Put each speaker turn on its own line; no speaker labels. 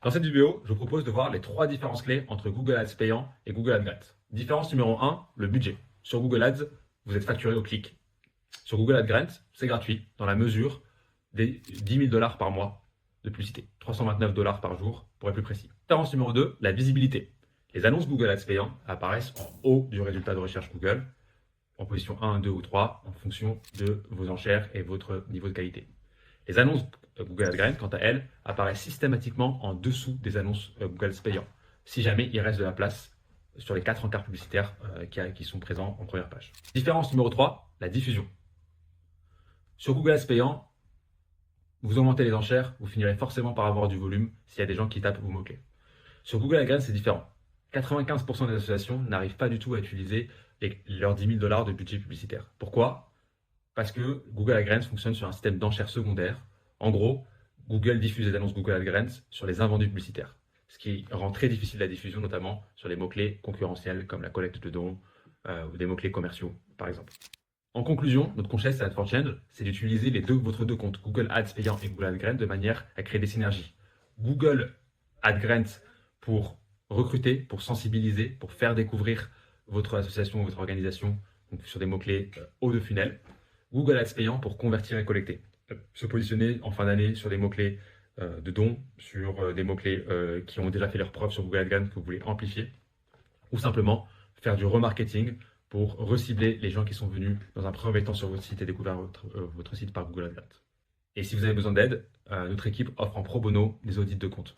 Dans cette vidéo, je vous propose de voir les trois différences clés entre Google Ads payant et Google Ads Grants. Différence numéro 1, le budget. Sur Google Ads, vous êtes facturé au clic. Sur Google Ads Grants, c'est gratuit dans la mesure des 10 000 $ par mois de publicité. 329 $ par jour pour être plus précis. Différence numéro 2, la visibilité. Les annonces Google Ads payant apparaissent en haut du résultat de recherche Google, en position 1, 2 ou 3, en fonction de vos enchères et votre niveau de qualité. Les annonces Google Ads Grants, quant à elles, apparaissent systématiquement en dessous des annonces Google Ads payant, si jamais il reste de la place sur les 4 encarts publicitaires qui sont présents en première page. Différence numéro 3, la diffusion. Sur Google Ads payant, vous augmentez les enchères, vous finirez forcément par avoir du volume s'il y a des gens qui tapent vos mots-clés. Sur Google Ads Grants, c'est différent. 95% des associations n'arrivent pas du tout à utiliser leurs 10 000 $ de budget publicitaire. Pourquoi ? Parce que Google Ads Grants fonctionne sur un système d'enchères secondaires. En gros, Google diffuse les annonces Google Ads Grants sur les invendus publicitaires, ce qui rend très difficile la diffusion, notamment sur les mots-clés concurrentiels comme la collecte de dons ou des mots-clés commerciaux, par exemple. En conclusion, notre conseil à Ad4Change, c'est d'utiliser votre deux comptes, Google Ads payant et Google Ads Grants, de manière à créer des synergies. Google Ads Grants pour recruter, pour sensibiliser, pour faire découvrir votre association ou votre organisation donc sur des mots-clés haut de funnel. Google Ads payant pour convertir et collecter. Se positionner en fin d'année sur des mots-clés de dons, sur des mots-clés qui ont déjà fait leurs preuves sur Google Ads Grants que vous voulez amplifier, ou simplement faire du remarketing pour recibler les gens qui sont venus dans un premier temps sur votre site et découvrir votre site par Google Ads Grants. Et si vous avez besoin d'aide, notre équipe offre en pro bono des audits de compte.